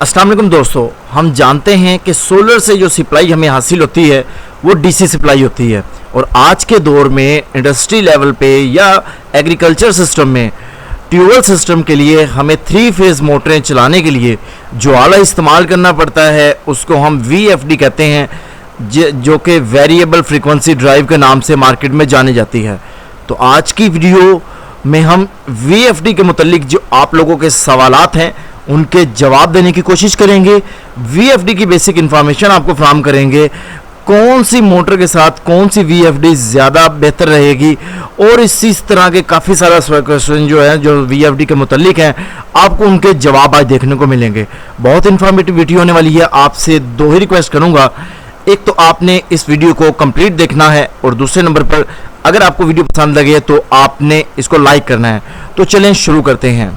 अस्सलाम वालेकुम दोस्तों, हम जानते हैं कि सोलर से जो सप्लाई हमें हासिल होती है वो डीसी सप्लाई होती है। और आज के दौर में इंडस्ट्री लेवल पे या एग्रीकल्चर सिस्टम में ट्यूबवेल सिस्टम के लिए हमें 3 फेज़ मोटरें चलाने के लिए जो आला इस्तेमाल करना पड़ता है उसको हम VFD कहते हैं, जो कि वेरिएबल फ्रीक्वेंसी ड्राइव के नाम से मार्केट में जानी जाती है। तो आज की वीडियो में हम VFD के मुतालिक जो आप लोगों के सवालात हैं उनके जवाब देने की कोशिश करेंगे। VFD की बेसिक इन्फॉर्मेशन आपको फराहम करेंगे, कौन सी मोटर के साथ कौन सी VFD ज़्यादा बेहतर रहेगी, और इसी तरह के काफ़ी सारा क्वेश्चन जो है जो VFD के मुतालिक हैं आपको उनके जवाब आज देखने को मिलेंगे। बहुत इन्फॉर्मेटिव वीडियो होने वाली है। आपसे 2 ही रिक्वेस्ट करूँगा, एक तो आपने इस वीडियो को कंप्लीट देखना है और दूसरे नंबर पर अगर आपको वीडियो पसंद लगे तो आपने इसको लाइक करना है। तो चलें शुरू करते हैं।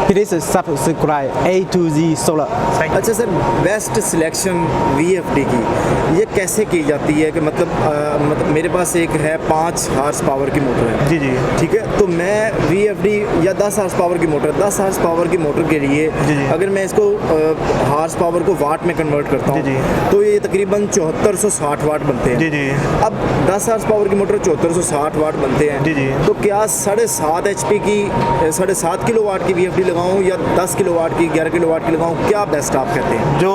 Please subscribe A to Z Solar। अच्छा सर, बेस्ट सिलेक्शन VFD की ये कैसे की जाती है कि मतलब मेरे पास एक है 5 हार्स पावर की मोटर है। जी जी ठीक है, तो मैं VFD या 10 हार्स पावर की मोटर 10 हार्स पावर की मोटर के लिए जी जी। अगर मैं इसको हार्स पावर को वाट में कन्वर्ट करता हूँ जी जी। तो ये तकरीबन 7460 वाट बनते हैं। जी जी। अब 10 हार्स पावर की मोटर 7460 वाट बनते हैं। जी जी। तो क्या 7.5 HP की 7.5 किलोवाट की VFD लगाऊं या 10 किलोवाट की 11 किलोवाट की लगाऊं, क्या बेस्ट आप कहते हैं? जो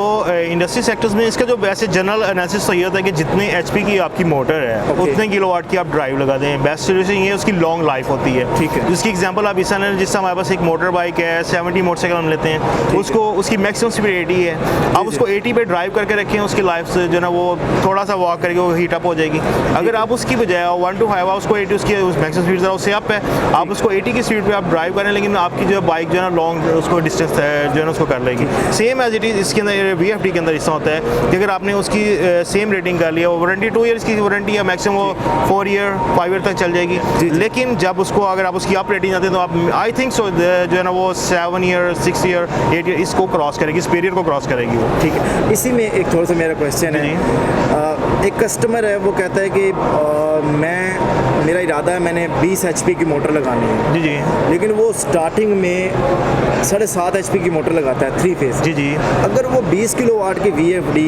इंडस्ट्री सेक्टर्स में इसका जो वैसे जनरल एनालिसिस सही होता है कि जितने HP की आपकी मोटर है उतने किलोवाट की आप ड्राइव लगा दें। बेस्ट सोल्यूशन ये है, उसकी लॉन्ग लाइफ होती है। ठीक है। जिसकी एग्जांपल आप इस जिससे हमारे पास एक मोटर बाइक है 70 मोटरसाइकिल हम लेते हैं, उसको उसकी मैक्सिमम स्पीड 80 है। आप उसको 80 पे ड्राइव करके रखें, उसकी लाइफ से जो ना वो थोड़ा सा वॉक करके वो हीट अप हो जाएगी। अगर आप उसकी बजाय 1 to 5 उसको 80 उसकी मैक्सिमम स्पीड ज़रा उससे अप है, आप उसको 80 की स्पीड पे आप ड्राइव करें, लेकिन आपकी जो बाइक जो है ना लॉन्ग उसको डिस्टेंस जो है ना उसको कर लेगी। सेम एज इट इज़ इसके अंदर VFD के अंदर ऐसा होता है कि अगर आपने उसकी सेम रेटिंग कर लिया, वारंटी 2 ईयर्स की वारंटी है, मैक्सिमम वो 4 ईयर 5 ईयर तक चल जाएगी। लेकिन जब उसको अगर आप उसकी अप रेटिंग आते हैं तो आप आई थिंक सो जो है ना वो 7 ईयर 6 ईयर 8 ईयर इसको क्रॉस करेगी, इस पीरियड को क्रॉस करेगी वो। ठीक है, इसी में एक थोड़ा सा मेरा क्वेश्चन है। एक कस्टमर है, वो कहता है कि मेरा इरादा है मैंने 20 HP की मोटर लगानी है। जी जी। लेकिन वो स्टार्टिंग में 7.5 HP की मोटर लगाता है 3 फेज़। जी जी। अगर वो 20 किलोवाट की VFD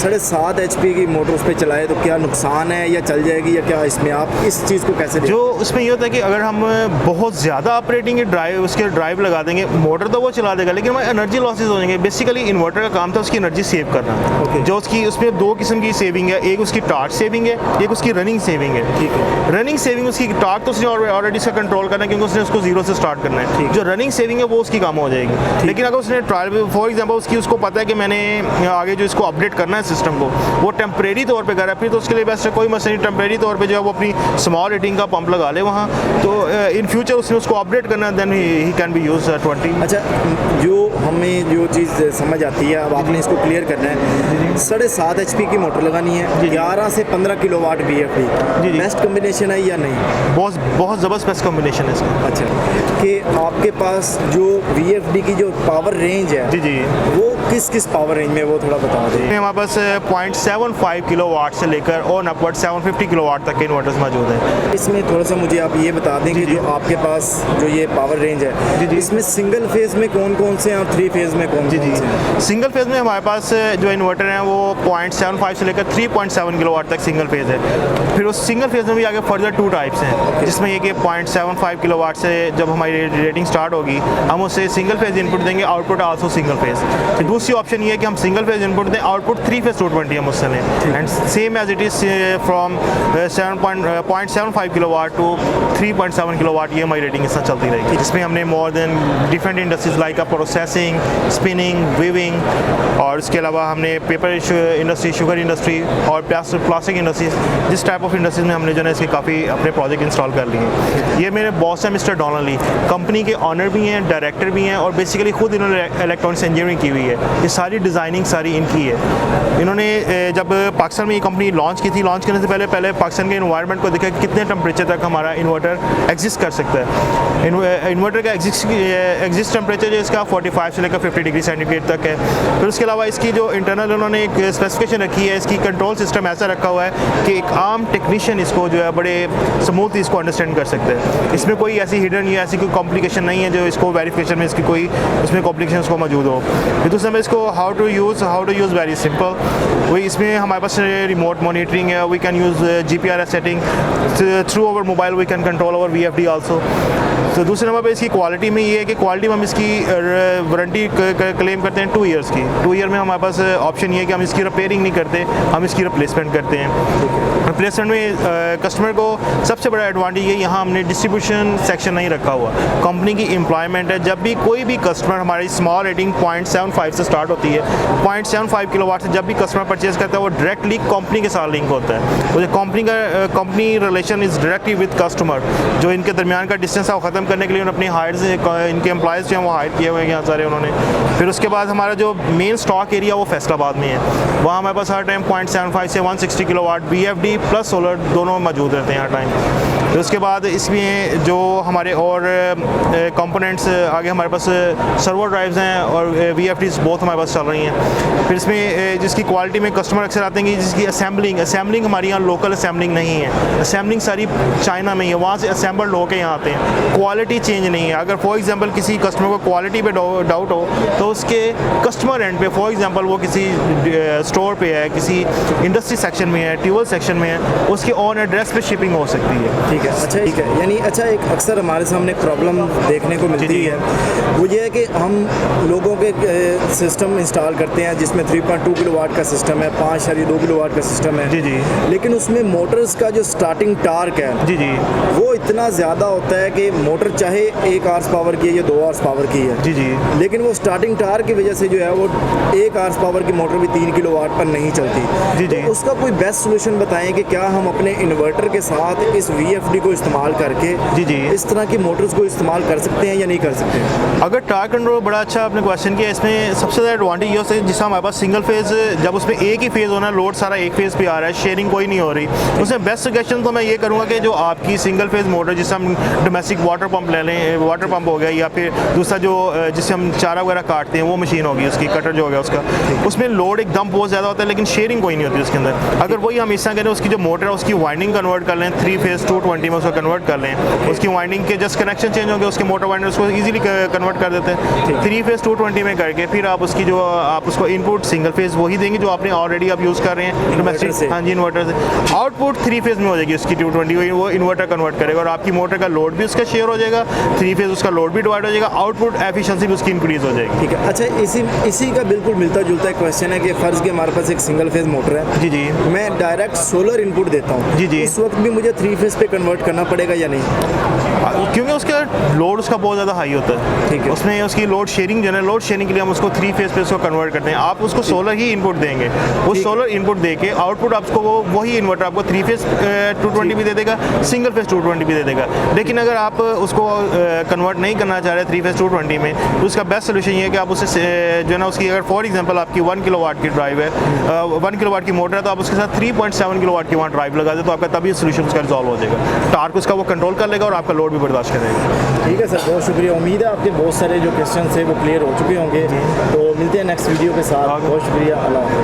7.5 HP की मोटर उस पर चलाए तो क्या नुकसान है या चल जाएगी, या क्या इसमें आप इस चीज़ को कैसे जो उसमें ये होता है कि अगर हम बहुत ज़्यादा ऑपरेटिंग की ड्राइव उसके ड्राइव लगा देंगे, मोटर तो वो चला देगा लेकिन हमारे एनर्जी लॉसेज हो जाएंगे। बेसिकली इन्वर्टर का काम था उसकी एनर्जी सेव करना। जो उसकी उसमें 2 किस्म की सेविंग है, एक उसकी टार्क सेविंग है, एक उसकी रनिंग सेविंग है। ठीक है। रनिंग सेविंग उसकी टार्क तो उसने ऑलरेडी इसका कंट्रोल करना है क्योंकि उसने उसको 0 से स्टार्ट करना है। जो रनिंग सेविंग है वो उसकी काम हो जाएगी। लेकिन अगर उसने ट्रायल फॉर एग्जांपल उसको पता है कि मैंने आगे जो इसको अपडेट करना है सिस्टम को, वो टेम्परेरी तौर पे कर रहा है, फिर तो उसके लिए बेस्ट है कोई मसला नहीं, टेम्परेरी तौर पे जो है वो अपनी स्मॉल रेटिंग का पंप लगा ले वहाँ। तो इन फ्यूचर उसने उसको अपडेट करना है, then he can be use 20। अच्छा, जो हमें जो चीज़ समझ आती है, अब आपने इसको क्लियर करना है। 7.5 HP की मोटर लगानी है, 11 से 15 किलोवाट VFD बेस्ट कॉम्बिनेशन है या नहीं? बहुत ज़बरदस्त बेस्ट कॉम्बिनेशन है इसका। अच्छा, कि आपके पास जो VFD की जो पावर रेंज है जी जी, वो किस पावर रेंज में, वो थोड़ा बता दें। हमारे पास 0.75 किलोवाट से लेकर और अपवर्ड 750 किलोवाट तक के इन्वर्टर्स मौजूद हैं। इसमें थोड़ा सा मुझे आप ये बता दें कि जो आपके पास जो ये पावर रेंज है इसमें सिंगल फेज़ में कौन कौन से हैं और 3 फेज़ में कौन से हैं? सिंगल फेज़ में हमारे पास जो इन्वर्टर हैं वो 0.75 से लेकर 3.7 किलोवाट तक सिंगल फेज़ है। फिर उस सिंगल फेज़ में भी आगे फर्दर 2 टाइप्स हैं, जिसमें ये कि 0.75 किलोवाट से जब हमारी रेटिंग स्टार्ट होगी हम उससे सिंगल फेज़ इनपुट देंगे, आउटपुट आल्सो सिंगल फेज़। फिर दूसरी ऑप्शन ये है कि हम सिंगल फेज़ इनपुट दें, आउटपुट 3 फेज़ 220 हम उससे लें। And same as it is from 0.75 kilowatt to 3.7 kilowatt, ये हमारी रेटिंग इससे चलती रहेगी। इसमें हमने more than different industries like processing, spinning, weaving, और इसके अलावा हमने पेपर इंडस्ट्री, शुगर इंडस्ट्री और प्लास्टिक इंडस्ट्रीज, जिस टाइप ऑफ इंडस्ट्रीज में हमने जो है इसके काफ़ी अपने प्रोजेक्ट इंस्टॉल कर लिए। ये मेरे बॉस हैं मिस्टर डोनाल्डी, कंपनी के ऑनर भी हैं, डायरेक्टर भी हैं, और बेसिकली खुद इन्होंने इलेक्ट्रॉनिक्स इंजीनियरिंग की हुई है। ये सारी डिज़ाइनिंग सारी इनकी है। इन्होंने जब पाकिस्तान में ये कंपनी लॉन्च की थी, लॉन्च करने से पहले पाकिस्तान के इन्वायरमेंट को देखा कि कितने टेम्परेचर तक हमारा इन्वर्टर एग्जिस्ट कर सकता है। इन्वर्टर का एग्जिस्ट टेम्परेचर जो इसका 45 से लेकर 50 डिग्री सेंटीग्रेड तक है। फिर उसके अलावा इसकी जो इंटरनल उन्होंने एक स्पेसिफिकेशन रखी है, इसकी कंट्रोल सिस्टम ऐसा रखा हुआ है कि एक आम टेक्नीशियन इसको जो है बड़े बड़े स्मूथ इसको अंडरस्टैंड कर सकते हैं। इसमें कोई ऐसी हिडन या ऐसी कोई कॉम्प्लिकेशन नहीं है जो इसको वेरिफिकेशन में इसकी कोई उसमें कॉम्प्लिकेशन उसको मौजूद हो। फिर दूसरा में इसको how to use very simple. वही इसमें हमारे पास रिमोट मॉनिटरिंग है, we can use GPRS setting through our mobile, we can control our VFD also. तो दूसरे नंबर पे इसकी क्वालिटी में ये है कि क्वालिटी में हम इसकी वारंटी क्लेम करते हैं 2 ईयर्स की। 2 ईयर में हमारे पास ऑप्शन ये है कि हम इसकी रिपेयरिंग नहीं करते, हम इसकी रिप्लेसमेंट करते हैं। रिप्लेसमेंट में कस्टमर को सबसे बड़ा एडवांटेज ये, यहाँ हमने डिस्ट्रीब्यूशन सेक्शन नहीं रखा हुआ। कंपनी की एम्प्लॉयमेंट है, जब भी कोई भी कस्टमर हमारी स्मॉल रेटिंग 0.75 से स्टार्ट होती है, 0.75 किलोवाट से जब भी कस्टमर परचेज करता है वो डायरेक्टली कंपनी के साथ लिंक होता है। तो company relation is directly with customer. जो इनके दरमियान का डिस्टेंस है वो ख़त्म करने के लिए उन्होंने अपनी हायर से इनके एम्प्लॉयज़ जो हैं वो हायर किए हुए हैं यहाँ सारे उन्होंने। फिर उसके बाद हमारा जो मेन स्टॉक एरिया वो फैसलाबाद में है, वहाँ हमारे पास हर टाइम 0.75 से 160 किलोवाट VFD प्लस सोलर दोनों मौजूद रहते हैं हर टाइम। फिर उसके बाद इसमें जो हमारे और कंपोनेंट्स आगे हमारे पास सर्वो ड्राइव्स हैं और VFDs बहुत हमारे पास चल रही हैं। फिर इसमें जिसकी क्वालिटी में कस्टमर अक्सर आते हैं कि जिसकी असेंबलिंग हमारे यहाँ लोकल असेंबलिंग नहीं है, असेंबलिंग सारी चाइना में ही है, वहाँ से असेंबल्ड होकर यहाँ आते हैं। क्वालिटी चेंज नहीं है। अगर फॉर एग्जांपल किसी कस्टमर को क्वालिटी पे डाउट हो तो उसके कस्टमर एंड पे, फॉर एग्जांपल वो किसी स्टोर पे है, किसी इंडस्ट्री सेक्शन में है, ट्यूबल सेक्शन में है, उसके ऑन एड्रेस पे शिपिंग हो सकती है। ठीक है, अच्छा ठीक है। यानी अच्छा एक अक्सर हमारे सामने प्रॉब्लम देखने को मिलती है, वो ये है कि हम लोगों के सिस्टम इंस्टॉल करते हैं जिसमें 3.2 किलोवाट का सिस्टम है, 5.2 किलोवाट का सिस्टम है। जी जी। लेकिन उसमें मोटर्स का जो स्टार्टिंग टार्क है जी जी वो इतना ज़्यादा होता है कि मोटर चाहे 1 हॉर्स पावर की है या 2 हॉर्स पावर की है, जी जी, लेकिन वो स्टार्टिंग टार्क की वजह से जो है वो 1 हॉर्स पावर की मोटर भी 3 किलोवाट पर नहीं चलती। जी जी। तो उसका कोई बेस्ट सोल्यूशन बताएं कि क्या हम अपने इन्वर्टर के साथ इस VFD को इस्तेमाल करके जी जी इस तरह की मोटर्स को इस्तेमाल कर सकते हैं या नहीं कर सकते हैं? अगर टार्क कंट्रोल बड़ा अच्छा आपने क्वेश्चन किया। इसमें सबसे ज़्यादा एडवांटेज ये होता है जिसका हमारे पास सिंगल फेज़, जब उसमें एक ही फेज़ होना, लोड सारा एक फेज़ पे आ रहा है, शेयरिंग कोई नहीं हो रही, उसमें बेस्ट सजेशन तो मैं ये करूँगा कि जो आपकी सिंगल फेज़ मोटर, जिससे हम डोमेस्टिक वाटर पंप ले लें, वाटर पंप हो गया, या फिर दूसरा जो जिससे हम चारा वगैरह काटते हैं वो मशीन होगी, उसकी कटर जो हो गया उसका, उसमें लोड एकदम बहुत ज़्यादा होता है लेकिन शेयरिंग कोई नहीं होती उसके अंदर। अगर वही हम इस तरह करें, उसकी जो मोटर है उसकी वाइंडिंग कन्वर्ट कर लें, 3 फेज़ 220 में उसको कन्वर्ट कर लें, उसकी वाइंडिंग के जस्ट कनेक्शन चेंज होंगे, उसके मोटर वाइंडर उसको ईजिली कन्वर्ट कर देते हैं। 3 फेज़ 220 में करके फिर आप उसकी जो आप उसको इनपुट सिंगल फेज़ वही देंगे जो आपने ऑलरेडी आप यूज़ कर रहे हैं डोमेस्टिक से। हाँ जी, इन्वर्टर से। आउटपुट 3 फेज़ में हो जाएगी उसकी 220, वो इन्वर्टर कन्वर्ट करेगा और आपकी मोटर का लोड भी उसका शेयर हो जाएगा, 3 फेज़ उसका लोड भी डिवाइड हो जाएगा, आउटपुट एफिशिएंसी भी उसकी इंक्रीज़ हो जाएगी। ठीक है, अच्छा इसी का बिल्कुल मिलता जुलता एक क्वेश्चन है कि फ़र्ज़ के हमारे पास एक सिंगल फेज़ मोटर है, जी जी, मैं डायरेक्ट सोलर इनपुट देता हूँ, जी जी, उस वक्त भी मुझे 3 फेज़ पे कन्वर्ट करना पड़ेगा या नहीं? क्योंकि उसका लोड उसका बहुत ज़्यादा हाई होता है। ठीक है, उसमें उसकी लोड शेयरिंग जो है, लोड शेयरिंग के लिए हम उसको 3 फेज़ पे उसको कन्वर्ट करते हैं। आप उसको सोलर ही इनपुट देंगे, वो सोलर इनपुट देके आउटपुट आपको वही इन्वर्टर आपको 3 फेज़ 220 भी दे देगा, सिंगल फेज़ 220 भी दे देगा। लेकिन अगर आप उसको कन्वर्ट नहीं करना चाह रहे 3 फेज़ 220 में, तो उसका बेस्ट सोल्यूशन ये है कि आप उसे जो है ना, उसकी अगर फॉर एग्जांपल आपकी 1 किलोवाट की ड्राइव है, 1 किलोवाट की मोटर है, तो आप उसके साथ 3.7 किलोवाट की वहाँ ड्राइव लगा दें तो आपका तभी सोल्यूशन उसका रिजॉल्व हो जाएगा। टार्क उसका वो कंट्रोल कर लेगा और आपका लोड भी बर्दाश्त करेगा। ठीक है सर, बहुत शुक्रिया। उम्मीद है आपके बहुत सारे जो क्वेश्चन थे वो क्लियर हो चुके होंगे। तो मिलते हैं नेक्स्ट वीडियो के साथ। बहुत शुक्रिया। अल्लाह।